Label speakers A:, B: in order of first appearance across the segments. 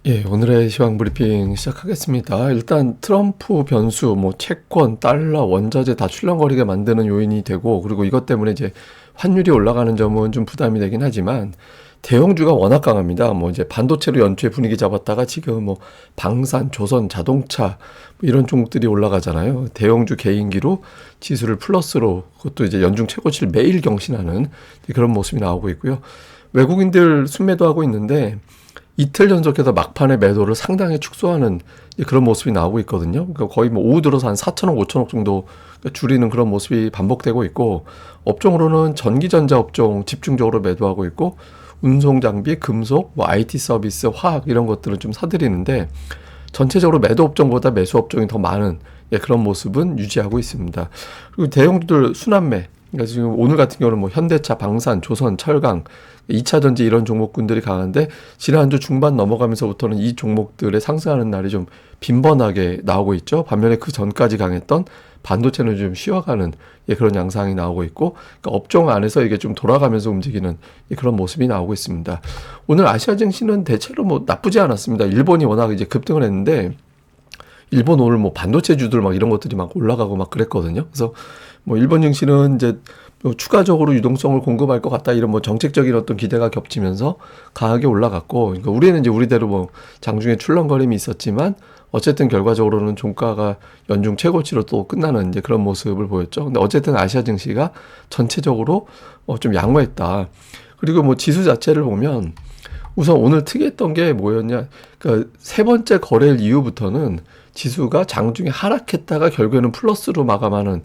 A: 예, 오늘의 시황 브리핑 시작하겠습니다. 일단 트럼프 변수, 채권, 달러, 원자재 다 출렁거리게 만드는 요인이 되고, 그리고 이것 때문에 이제 환율이 올라가는 점은 좀 부담이 되긴 하지만, 대형주가 워낙 강합니다. 이제 반도체로 연초에 분위기 잡았다가 지금 방산, 조선, 자동차 이런 종목들이 올라가잖아요. 대형주 개인기로 지수를 플러스로, 그것도 이제 연중 최고치를 매일 경신하는 그런 모습이 나오고 있고요. 외국인들 순매도하고 있는데, 이틀 연속해서 막판에 매도를 상당히 축소하는 그런 모습이 나오고 있거든요. 그러니까 거의 오후 들어서 한 4천억, 5천억 정도 줄이는 그런 모습이 반복되고 있고, 업종으로는 전기전자 업종 집중적으로 매도하고 있고, 운송장비, 금속, IT 서비스, 화학 이런 것들은 좀 사들이는데, 전체적으로 매도 업종보다 매수 업종이 더 많은 그런 모습은 유지하고 있습니다. 그리고 대형주들 순환매, 그러니까 지금 오늘 같은 경우는 현대차, 방산, 조선, 철강, 2차 전지 이런 종목군들이 강한데, 지난주 중반 넘어가면서부터는 이 종목들의 상승하는 날이 좀 빈번하게 나오고 있죠. 반면에 그 전까지 강했던 반도체는 좀 쉬어가는 그런 양상이 나오고 있고, 그러니까 업종 안에서 이게 좀 돌아가면서 움직이는 그런 모습이 나오고 있습니다. 오늘 아시아 증시는 대체로 나쁘지 않았습니다. 일본이 워낙 이제 급등을 했는데, 일본 오늘 반도체주들 이런 것들이 올라가고 그랬거든요. 그래서 일본 증시는 이제 추가적으로 유동성을 공급할 것 같다, 이런 정책적인 어떤 기대가 겹치면서 강하게 올라갔고, 그러니까 우리는 이제 우리대로 장중에 출렁거림이 있었지만 어쨌든 결과적으로는 종가가 연중 최고치로 또 끝나는 이제 그런 모습을 보였죠. 근데 어쨌든 아시아 증시가 전체적으로 좀 양호했다. 그리고 지수 자체를 보면 우선 오늘 특이했던 게 뭐였냐, 그러니까 세 번째 거래일 이후부터는 지수가 장중에 하락했다가 결국에는 플러스로 마감하는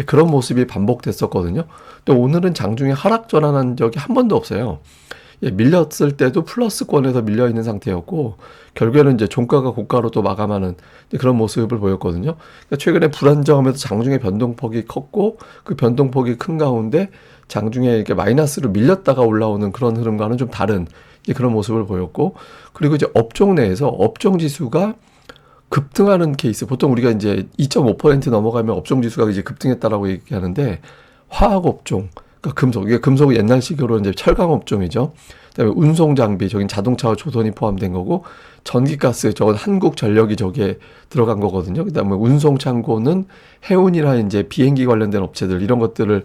A: 그런 모습이 반복됐었거든요. 근데 오늘은 장중에 하락 전환한 적이 한 번도 없어요. 밀렸을 때도 플러스권에서 밀려 있는 상태였고, 결국에는 이제 종가가 고가로 또 마감하는 그런 모습을 보였거든요. 그러니까 최근에 불안정하면서 장중에 변동폭이 컸고, 그 변동폭이 큰 가운데 장중에 이렇게 마이너스로 밀렸다가 올라오는 그런 흐름과는 좀 다른 그런 모습을 보였고, 그리고 이제 업종 내에서 업종 지수가 급등하는 케이스, 보통 우리가 이제 2.5% 넘어가면 업종 지수가 이제 급등했다라고 얘기하는데, 화학 업종, 그러니까 금속, 이게 금속은 옛날식으로 이제 철강 업종이죠. 그다음에 운송 장비, 저긴 자동차와 조선이 포함된 거고, 전기가스, 저건 한국전력이 저기에 들어간 거거든요. 그다음에 운송 창고는 해운이나 이제 비행기 관련된 업체들, 이런 것들을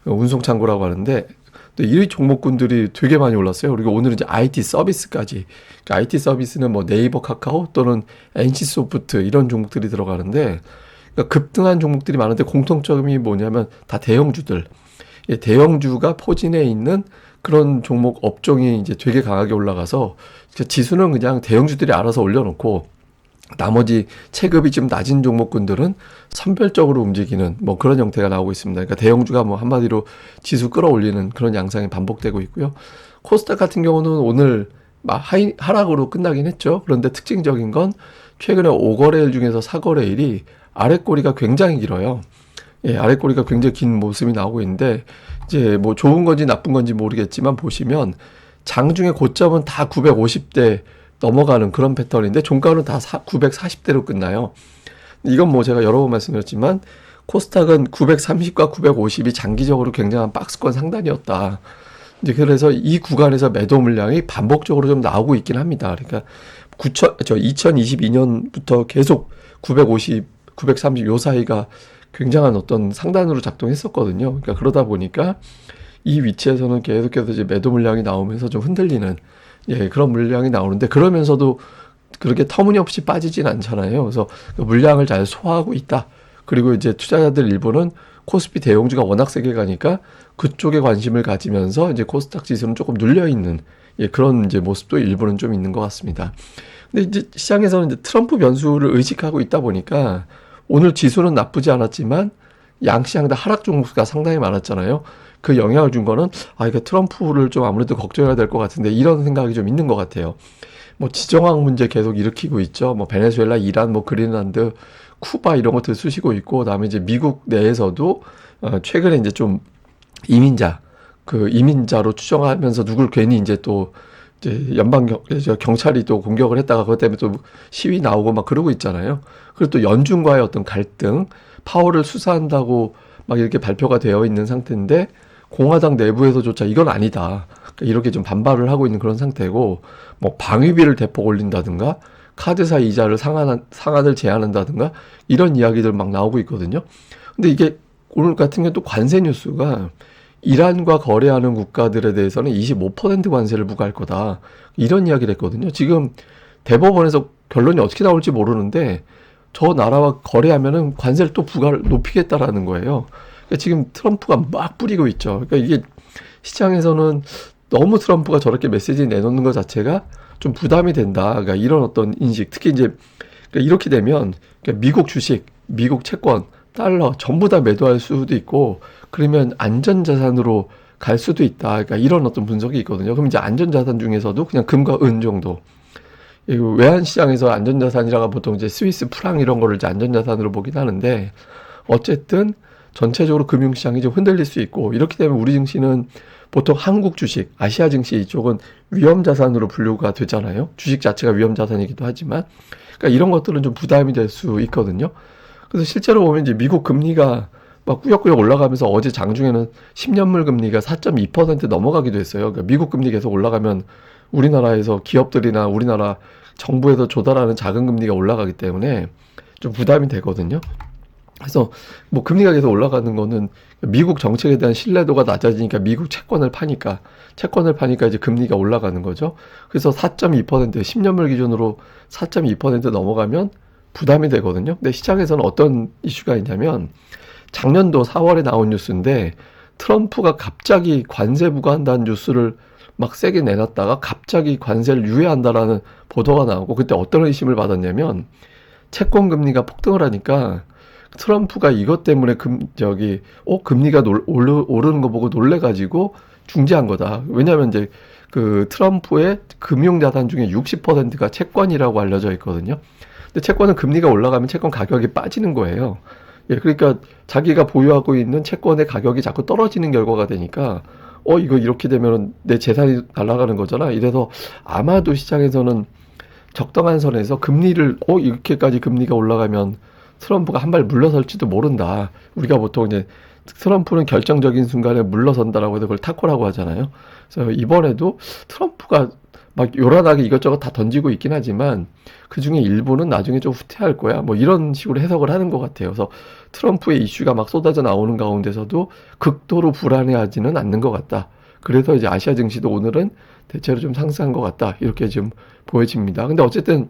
A: 운송 창고라고 하는데, 또 이 종목군들이 되게 많이 올랐어요. 그리고 오늘은 이제 IT 서비스까지. 그러니까 IT 서비스는 네이버, 카카오 또는 NC소프트 이런 종목들이 들어가는데, 그러니까 급등한 종목들이 많은데 공통점이 뭐냐면 다 대형주들. 대형주가 포진해 있는 그런 종목 업종이 이제 되게 강하게 올라가서, 지수는 그냥 대형주들이 알아서 올려놓고, 나머지 체급이 좀 낮은 종목군들은 선별적으로 움직이는 그런 형태가 나오고 있습니다. 그러니까 대형주가 한마디로 지수 끌어올리는 그런 양상이 반복되고 있고요. 코스닥 같은 경우는 오늘 하락으로 끝나긴 했죠. 그런데 특징적인 건 최근에 5거래일 중에서 4거래일이 아랫꼬리가 굉장히 길어요. 아랫꼬리가 굉장히 긴 모습이 나오고 있는데, 이제 좋은 건지 나쁜 건지 모르겠지만 보시면 장중에 고점은 다 950대 넘어가는 그런 패턴인데, 종가는 다 940대로 끝나요. 이건 제가 여러 번 말씀드렸지만, 코스닥은 930과 950이 장기적으로 굉장한 박스권 상단이었다. 이제 그래서 이 구간에서 매도 물량이 반복적으로 좀 나오고 있긴 합니다. 그러니까 2022년부터 계속 950, 930 요 사이가 굉장한 어떤 상단으로 작동했었거든요. 그러니까 그러다 보니까 이 위치에서는 계속해서 이제 매도 물량이 나오면서 좀 흔들리는 그런 물량이 나오는데, 그러면서도 그렇게 터무니없이 빠지진 않잖아요. 그래서 물량을 잘 소화하고 있다. 그리고 이제 투자자들 일부는 코스피 대형주가 워낙 세게 가니까 그쪽에 관심을 가지면서 이제 코스닥 지수는 조금 눌려 있는 그런 이제 모습도 일부는 좀 있는 것 같습니다. 근데 이제 시장에서는 이제 트럼프 변수를 의식하고 있다 보니까 오늘 지수는 나쁘지 않았지만 양시장 다 하락 종목수가 상당히 많았잖아요. 그 영향을 준 거는, 이거 트럼프를 좀 아무래도 걱정해야 될 것 같은데, 이런 생각이 좀 있는 것 같아요. 지정학 문제 계속 일으키고 있죠. 베네수엘라, 이란, 그린란드, 쿠바 이런 것들 쓰시고 있고, 그다음에 이제 미국 내에서도 최근에 이제 좀 이민자로 추정하면서 누굴 괜히 이제 또 이제 경찰이 또 공격을 했다가 그것 때문에 또 시위 나오고 그러고 있잖아요. 그리고 또 연준과의 어떤 갈등, 파월을 수사한다고 이렇게 발표가 되어 있는 상태인데, 공화당 내부에서조차 이건 아니다, 그러니까 이렇게 좀 반발을 하고 있는 그런 상태고, 뭐 방위비를 대폭 올린다든가 카드사 이자를 상한을 제한한다든가 이런 이야기들 막 나오고 있거든요. 근데 이게 오늘 같은 경우 또 관세 뉴스가 이란과 거래하는 국가들에 대해서는 25% 관세를 부과할 거다, 이런 이야기를 했거든요. 지금 대법원에서 결론이 어떻게 나올지 모르는데 저 나라와 거래하면은 관세를 또 부과를 높이겠다라는 거예요. 그러니까 지금 트럼프가 막 뿌리고 있죠. 그러니까 이게 시장에서는 너무 트럼프가 저렇게 메시지 내놓는 것 자체가 좀 부담이 된다. 그러니까 이런 어떤 인식, 특히 이제 그러니까 이렇게 되면 그러니까 미국 주식, 미국 채권, 달러 전부 다 매도할 수도 있고, 그러면 안전자산으로 갈 수도 있다. 그러니까 이런 어떤 분석이 있거든요. 그럼 이제 안전자산 중에서도 그냥 금과 은 정도. 이 외환시장에서 안전자산이라가 보통 이제 스위스 프랑 이런 거를 이제 안전자산으로 보긴 하는데, 어쨌든 전체적으로 금융시장이 좀 흔들릴 수 있고, 이렇게 되면 우리 증시는 보통 한국 주식, 아시아 증시 이쪽은 위험자산으로 분류가 되잖아요. 주식 자체가 위험자산이기도 하지만. 그러니까 이런 것들은 좀 부담이 될 수 있거든요. 그래서 실제로 보면 이제 미국 금리가 막 꾸역꾸역 올라가면서 어제 장중에는 10년물 금리가 4.2% 넘어가기도 했어요. 그러니까 미국 금리 계속 올라가면 우리나라에서 기업들이나 우리나라 정부에서 조달하는 자금 금리가 올라가기 때문에 좀 부담이 되거든요. 그래서 뭐 금리가 계속 올라가는 거는 미국 정책에 대한 신뢰도가 낮아지니까 미국 채권을 파니까 이제 금리가 올라가는 거죠. 그래서 4.2% 10년물 기준으로 4.2% 넘어가면 부담이 되거든요. 근데 시장에서는 어떤 이슈가 있냐면 작년도 4월에 나온 뉴스인데 트럼프가 갑자기 관세 부과한다는 뉴스를 막 세게 내놨다가 갑자기 관세를 유예한다라는 보도가 나오고, 그때 어떤 의심을 받았냐면 채권 금리가 폭등을 하니까 트럼프가 이것 때문에 금리가 오르는 거 보고 놀래가지고 중지한 거다. 왜냐하면 이제 그 트럼프의 금융자산 중에 60%가 채권이라고 알려져 있거든요. 근데 채권은 금리가 올라가면 채권 가격이 빠지는 거예요. 예, 그러니까 자기가 보유하고 있는 채권의 가격이 자꾸 떨어지는 결과가 되니까 이거 이렇게 되면 내 재산이 날아가는 거잖아. 이래서 아마도 시장에서는 적당한 선에서 금리를 이렇게까지 금리가 올라가면 트럼프가 한 발 물러설지도 모른다. 우리가 보통 이제 트럼프는 결정적인 순간에 물러선다라고 해서 그걸 타코라고 하잖아요. 그래서 이번에도 트럼프가 막 요란하게 이것저것 다 던지고 있긴 하지만 그 중에 일부는 나중에 좀 후퇴할 거야, 뭐 이런 식으로 해석을 하는 것 같아요. 그래서 트럼프의 이슈가 막 쏟아져 나오는 가운데서도 극도로 불안해하지는 않는 것 같다. 그래서 이제 아시아 증시도 오늘은 대체로 좀 상승한 것 같다, 이렇게 지금 보여집니다. 근데 어쨌든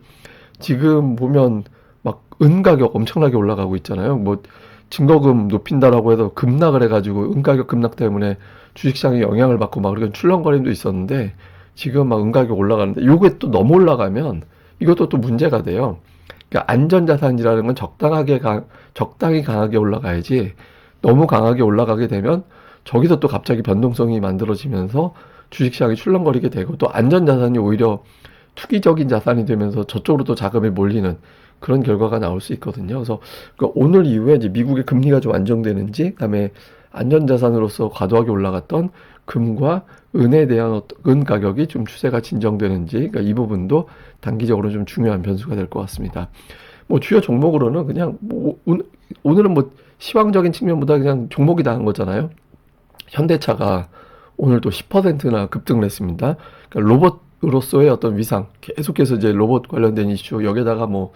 A: 지금 보면 막 은 가격 엄청나게 올라가고 있잖아요. 뭐 증거금 높인다라고 해서 급락을 해가지고 은 가격 급락 때문에 주식시장에 영향을 받고 막 그런 출렁거림도 있었는데, 지금 막 은 가격 올라가는데 요게 또 너무 올라가면 이것도 또 문제가 돼요. 그러니까 안전자산이라는 건 적당히 강하게 올라가야지, 너무 강하게 올라가게 되면 저기서 또 갑자기 변동성이 만들어지면서 주식시장이 출렁거리게 되고, 또 안전자산이 오히려 투기적인 자산이 되면서 저쪽으로 또 자금이 몰리는 그런 결과가 나올 수 있거든요. 그래서 그러니까 오늘 이후에 이제 미국의 금리가 좀 안정되는지, 그다음에 안전자산으로서 과도하게 올라갔던 금과 은에 대한 은 가격이 좀 추세가 진정되는지, 그러니까 이 부분도 단기적으로 좀 중요한 변수가 될 것 같습니다. 뭐 주요 종목으로는 그냥 오늘은 뭐 시황적인 측면보다 그냥 종목이 나은 거잖아요. 현대차가 오늘 또 10%나 급등을 했습니다. 그러니까 로봇으로서의 어떤 위상, 계속해서 이제 로봇 관련된 이슈, 여기다가 뭐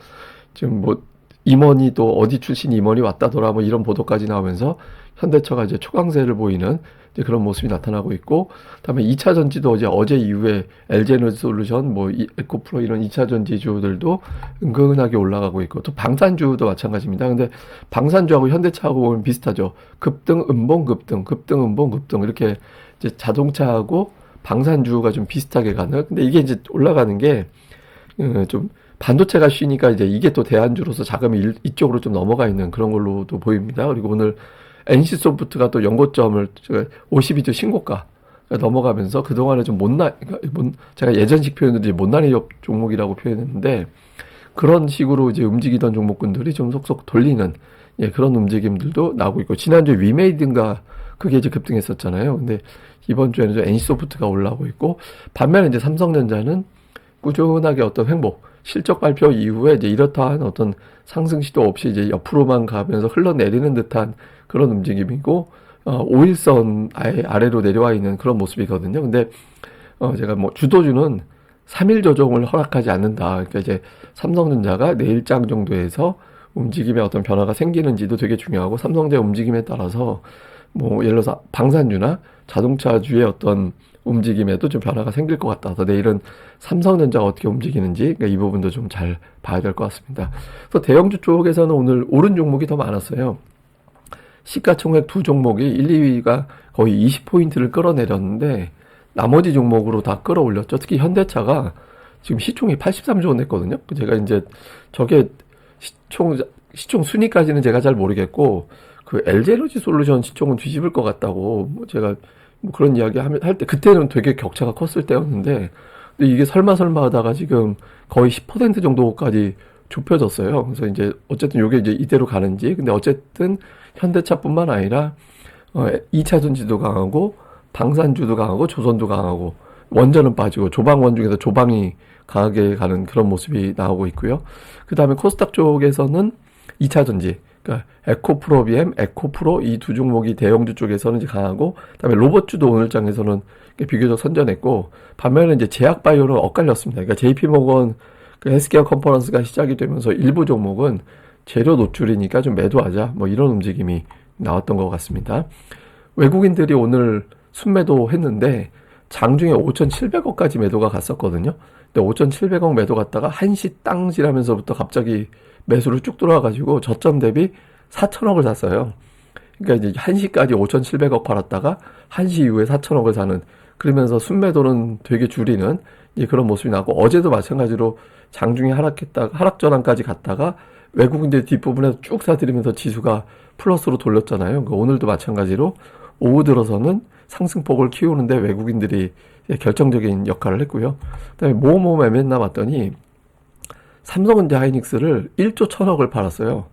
A: 지금 뭐 임원이 또 어디 출신 임원이 왔다더라 뭐 이런 보도까지 나오면서 현대차가 이제 초강세를 보이는 이제 그런 모습이 나타나고 있고, 그다음에 2차 전지도 어제 이후에 LG에너지솔루션, 뭐 에코프로 이런 2차 전지 주들도 은근하게 올라가고 있고, 또 방산주도 마찬가지입니다. 근데 방산주하고 현대차하고 보면 비슷하죠. 급등, 음봉, 급등, 급등, 음봉, 급등, 이렇게 이제 자동차하고 방산주가 좀 비슷하게 가는. 근데 이게 이제 올라가는 게 좀 반도체가 쉬니까 이제 이게 또 대안주로서 자금이 이쪽으로 좀 넘어가 있는 그런 걸로도 보입니다. 그리고 오늘 NC소프트가 또 연고점을 52주 신고가 넘어가면서 그동안에 좀 제가 예전식 표현으로 못난이 종목이라고 표현했는데, 그런 식으로 이제 움직이던 종목군들이 좀 속속 돌리는, 그런 움직임들도 나오고 있고, 지난주에 위메이드인가 그게 이제 급등했었잖아요. 근데 이번 주에는 좀 NC소프트가 올라오고 있고, 반면에 이제 삼성전자는 꾸준하게 어떤 실적 발표 이후에 이제 이렇다 한 어떤 상승 시도 없이 이제 옆으로만 가면서 흘러내리는 듯한 그런 움직임이고, 5일선 아래로 내려와 있는 그런 모습이거든요. 근데 제가 뭐 주도주는 3일 조정을 허락하지 않는다. 그러니까 이제 삼성전자가 내일장 정도에서 움직임에 어떤 변화가 생기는지도 되게 중요하고, 삼성전자 움직임에 따라서 뭐 예를 들어서 방산주나 자동차주의 어떤 움직임에도 좀 변화가 생길 것 같아서 내일은 삼성전자가 어떻게 움직이는지, 그러니까 이 부분도 좀 잘 봐야 될 것 같습니다. 그래서 대형주 쪽에서는 오늘 오른 종목이 더 많았어요. 시가총액 두 종목이 1, 2위가 거의 20포인트를 끌어내렸는데 나머지 종목으로 다 끌어올렸죠. 특히 현대차가 지금 시총이 83조 원 했거든요. 제가 이제 저게 시총 순위까지는 제가 잘 모르겠고, 그 LG에너지 솔루션 시총은 뒤집을 것 같다고 뭐 제가 뭐 그런 이야기 할 때, 그때는 되게 격차가 컸을 때였는데, 근데 이게 설마 하다가 지금 거의 10% 정도까지 좁혀졌어요. 그래서 이제 어쨌든 요게 이제 이대로 가는지, 근데 어쨌든 현대차뿐만 아니라 2차 전지도 강하고 방산주도 강하고 조선도 강하고 원전은 빠지고 조방원 중에서 조방이 강하게 가는 그런 모습이 나오고 있고요. 그 다음에 코스닥 쪽에서는 2차 전지, 그러니까 에코프로 BM, 에코프로 이 두 종목이 대형주 쪽에서는 이제 강하고, 그다음에 로봇주도 오늘 장에서는 비교적 선전했고, 반면에 이제 제약바이오는 엇갈렸습니다. 그러니까 JP모건 그 헬스케어 컨퍼런스가 시작이 되면서 일부 종목은 재료 노출이니까 좀 매도하자, 뭐 이런 움직임이 나왔던 것 같습니다. 외국인들이 오늘 순매도 했는데 장중에 5,700억까지 매도가 갔었거든요. 근데 5,700억 매도 갔다가 1시 땅지라면서부터 갑자기 매수를 쭉 들어와가지고 저점 대비 4천억을 샀어요. 그러니까 이제 1시까지 5,700억 팔았다가 1시 이후에 4천억을 사는, 그러면서 순매도는 되게 줄이는 그런 모습이 나고, 어제도 마찬가지로 장중에 하락 전환까지 갔다가 외국인들 뒷부분에서 쭉 사들이면서 지수가 플러스로 돌렸잖아요. 그러니까 오늘도 마찬가지로 오후 들어서는 상승폭을 키우는데 외국인들이 결정적인 역할을 했고요. 그다음에 뭐뭐 매매했나 봤더니 삼성전자 하이닉스를 1조 1천억을 팔았어요.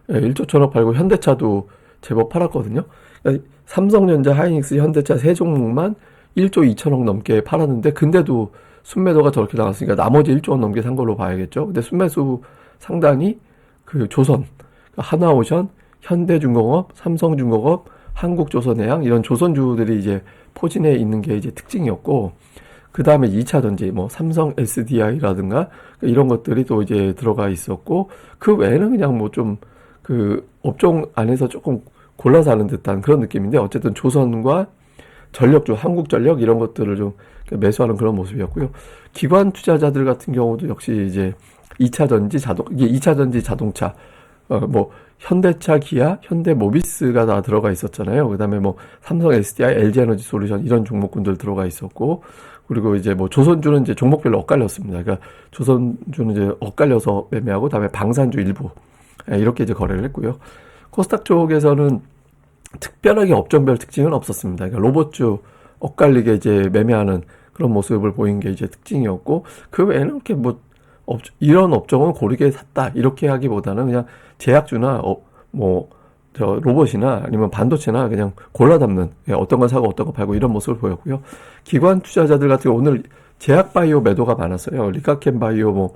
A: 1조 1천억 팔고 현대차도 제법 팔았거든요. 그러니까 삼성전자, 하이닉스, 현대차 세 종목만 1조 2천억 넘게 팔았는데, 근데도 순매도가 저렇게 나왔으니까 나머지 1조 원 넘게 산 걸로 봐야겠죠. 근데 순매수 상단이 그 조선, 하나오션, 현대중공업, 삼성중공업, 한국조선해양, 이런 조선주들이 이제 포진해 있는 게 이제 특징이었고, 그 다음에 2차 전지, 뭐 삼성 SDI라든가 이런 것들이 또 이제 들어가 있었고, 그 외에는 그냥 뭐 좀 그 업종 안에서 조금 골라서 하는 듯한 그런 느낌인데, 어쨌든 조선과 전력주, 한국전력 이런 것들을 좀 매수하는 그런 모습이었고요. 기관 투자자들 같은 경우도 역시 이제 2차 전지 자동차, 뭐 현대차, 기아, 현대모비스가 다 들어가 있었잖아요. 그다음에 뭐 삼성 SDI, LG에너지 솔루션 이런 종목군들 들어가 있었고, 그리고 이제 뭐 조선주는 이제 종목별로 엇갈렸습니다. 그러니까 조선주는 이제 엇갈려서 매매하고, 그다음에 방산주 일부 이렇게 이제 거래를 했고요. 코스닥 쪽에서는 특별하게 업종별 특징은 없었습니다. 그러니까 로봇주 엇갈리게 이제 매매하는 그런 모습을 보인 게 이제 특징이었고, 그 외에는 이렇게 뭐 이런 업종은 고르게 샀다 이렇게 하기보다는 그냥 제약주나 로봇이나 아니면 반도체나 그냥 골라 담는, 어떤 건 사고 어떤 거 팔고 이런 모습을 보였고요. 기관 투자자들 같은 경우 오늘 제약바이오 매도가 많았어요. 리카켄바이오, 뭐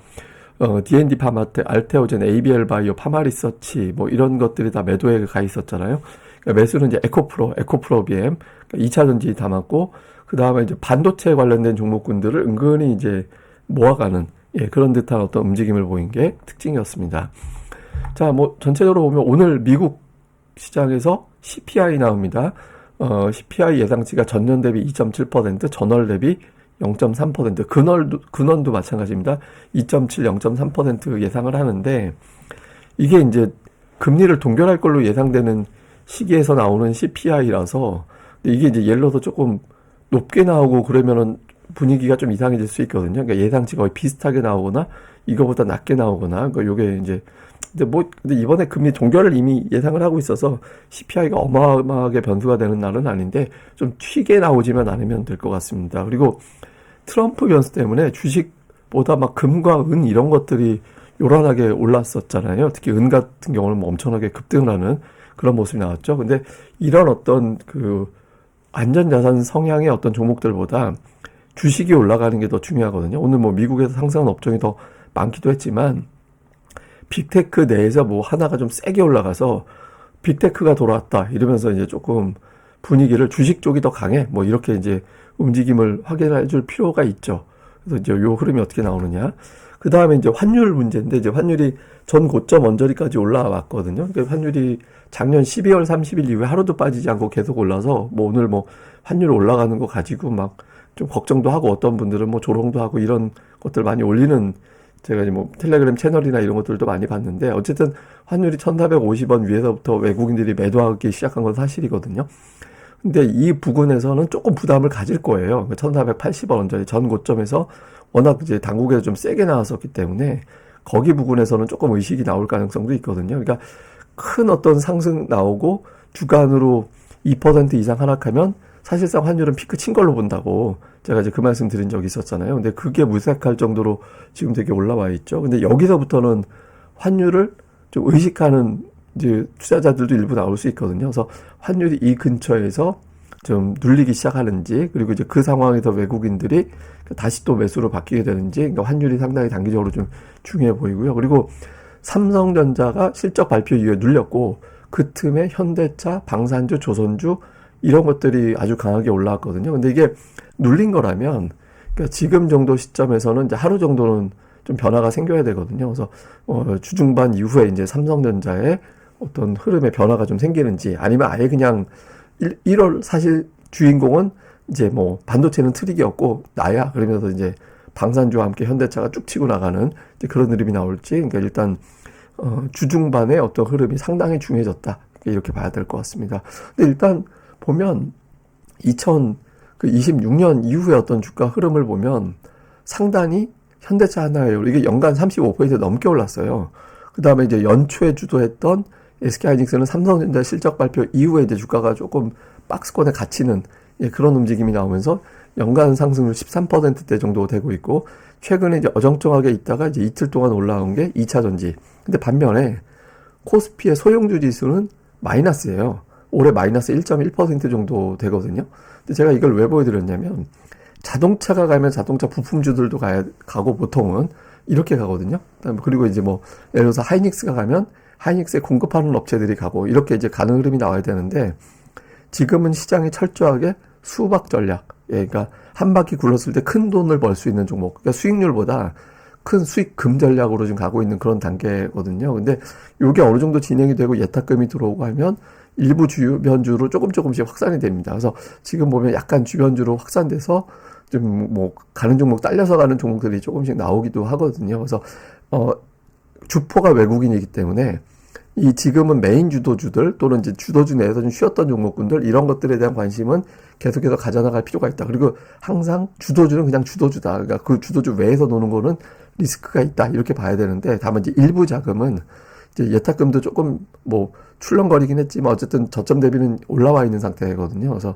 A: D&D 파마테, 알테오젠, ABL 바이오, 파마리서치 뭐 이런 것들이 다 매도에 가 있었잖아요. 그러니까 매수는 이제 에코프로 BM, 그러니까 2차 전지 담았고, 그 다음에 이제 반도체 관련된 종목군들을 은근히 이제 모아가는 그런 듯한 어떤 움직임을 보인 게 특징이었습니다. 자, 뭐 전체적으로 보면 오늘 미국 시장에서 CPI 나옵니다. CPI 예상치가 전년 대비 2.7%, 전월 대비 0.3%, 근원도 마찬가지입니다. 2.7, 0.3% 예상을 하는데, 이게 이제 금리를 동결할 걸로 예상되는 시기에서 나오는 CPI라서, 이게 이제 예를 들어서 조금 높게 나오고 그러면은 분위기가 좀 이상해질 수 있거든요. 그러니까 예상치 거의 비슷하게 나오거나 이거보다 낮게 나오거나, 그러니까 요게 이제 근데 이번에 금리 동결을 이미 예상을 하고 있어서 CPI가 어마어마하게 변수가 되는 날은 아닌데, 좀 튀게 나오지만 않으면 될 것 같습니다. 그리고 트럼프 변수 때문에 주식보다 막 금과 은 이런 것들이 요란하게 올랐었잖아요. 특히 은 같은 경우는 뭐 엄청나게 급등을 하는 그런 모습이 나왔죠. 근데 이런 어떤 그 안전자산 성향의 어떤 종목들보다 주식이 올라가는 게 더 중요하거든요. 오늘 뭐 미국에서 상승한 업종이 더 많기도 했지만, 빅테크 내에서 뭐 하나가 좀 세게 올라가서 빅테크가 돌아왔다 이러면서 이제 조금 분위기를 주식 쪽이 더 강해. 뭐 이렇게 이제 움직임을 확인해 줄 필요가 있죠. 그래서 이제 요 흐름이 어떻게 나오느냐. 그 다음에 이제 환율 문제인데, 이제 환율이 전 고점 언저리까지 올라왔거든요. 그러니까 환율이 작년 12월 30일 이후에 하루도 빠지지 않고 계속 올라서, 뭐 오늘 뭐 환율 올라가는 거 가지고 막 좀 걱정도 하고, 어떤 분들은 뭐 조롱도 하고 이런 것들 많이 올리는, 제가 이제 뭐 텔레그램 채널이나 이런 것들도 많이 봤는데, 어쨌든 환율이 1450원 위에서부터 외국인들이 매도하기 시작한 건 사실이거든요. 근데 이 부근에서는 조금 부담을 가질 거예요. 1480원 언저리 전 고점에서 워낙 이제 당국에서 좀 세게 나왔었기 때문에 거기 부근에서는 조금 의식이 나올 가능성도 있거든요. 그러니까 큰 어떤 상승 나오고 주간으로 2% 이상 하락하면 사실상 환율은 피크 친 걸로 본다고 제가 이제 그 말씀 드린 적이 있었잖아요. 근데 그게 무색할 정도로 지금 되게 올라와 있죠. 근데 여기서부터는 환율을 좀 의식하는 이제 투자자들도 일부 나올 수 있거든요. 그래서 환율이 이 근처에서 좀 눌리기 시작하는지, 그리고 이제 그 상황에서 외국인들이 다시 또 매수로 바뀌게 되는지, 그러니까 환율이 상당히 단기적으로 좀 중요해 보이고요. 그리고 삼성전자가 실적 발표 이후에 눌렸고, 그 틈에 현대차, 방산주, 조선주 이런 것들이 아주 강하게 올라왔거든요. 근데 이게 눌린 거라면, 그러니까 지금 정도 시점에서는 이제 하루 정도는 좀 변화가 생겨야 되거든요. 그래서 주중반 이후에 이제 삼성전자의 어떤 흐름의 변화가 좀 생기는지, 아니면 아예 그냥 1월 사실 주인공은 이제 뭐 반도체는 트릭이었고 나야, 그러면서 이제 방산주와 함께 현대차가 쭉 치고 나가는 이제 그런 흐름이 나올지. 그러니까 일단 주중반의 어떤 흐름이 상당히 중요해졌다, 이렇게 봐야 될 것 같습니다. 근데 일단 보면 2026년 이후의 어떤 주가 흐름을 보면 상당히 현대차 하나예요. 이게 연간 35% 넘게 올랐어요. 그 다음에 이제 연초에 주도했던 SK하이닉스는 삼성전자 실적 발표 이후에 이제 주가가 조금 박스권에 갇히는 그런 움직임이 나오면서 연간 상승률 13%대 정도 되고 있고, 최근에 이제 어정쩡하게 있다가 이제 이틀 동안 올라온 게 2차전지. 근데 반면에 코스피의 소형주 지수는 마이너스예요. 올해 마이너스 1.1% 정도 되거든요. 근데 제가 이걸 왜 보여드렸냐면, 자동차가 가면 자동차 부품주들도 가고 보통은 이렇게 가거든요. 그리고 이제 뭐 예를 들어서 하이닉스가 가면 하이닉스에 공급하는 업체들이 가고, 이렇게 이제 가는 흐름이 나와야 되는데, 지금은 시장이 철저하게 수박 전략, 그러니까 한 바퀴 굴렀을 때 큰 돈을 벌 수 있는 종목, 그러니까 수익률보다 큰 수익금 전략으로 지금 가고 있는 그런 단계거든요. 근데 이게 어느 정도 진행이 되고 예탁금이 들어오고 하면 일부 주변주로 조금씩 확산이 됩니다. 그래서 지금 보면 약간 주변주로 확산돼서 좀 뭐 가는 종목, 딸려서 가는 종목들이 조금씩 나오기도 하거든요. 그래서 주포가 외국인이기 때문에 이 지금은 메인 주도주들 또는 이제 주도주 내에서 좀 쉬었던 종목군들, 이런 것들에 대한 관심은 계속해서 가져나갈 필요가 있다. 그리고 항상 주도주는 그냥 주도주다. 그러니까 그 주도주 외에서 노는 거는 리스크가 있다, 이렇게 봐야 되는데, 다만 이제 일부 자금은 이제 예탁금도 조금 뭐 출렁거리긴 했지만 어쨌든 저점 대비는 올라와 있는 상태거든요. 그래서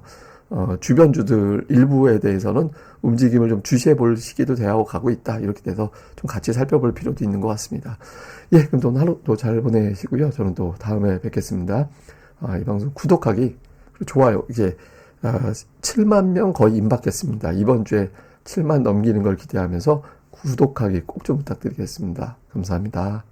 A: 주변주들 일부에 대해서는 움직임을 좀 주시해 볼 시기도 되어 가고 있다, 이렇게 돼서 좀 같이 살펴볼 필요도 있는 것 같습니다. 예, 그럼 또 오늘 하루도 잘 보내시고요. 저는 또 다음에 뵙겠습니다. 이 방송 구독하기, 그리고 좋아요, 이제 7만 명 거의 임박했습니다. 이번 주에 7만 넘기는 걸 기대하면서 구독하기 꼭 좀 부탁드리겠습니다. 감사합니다.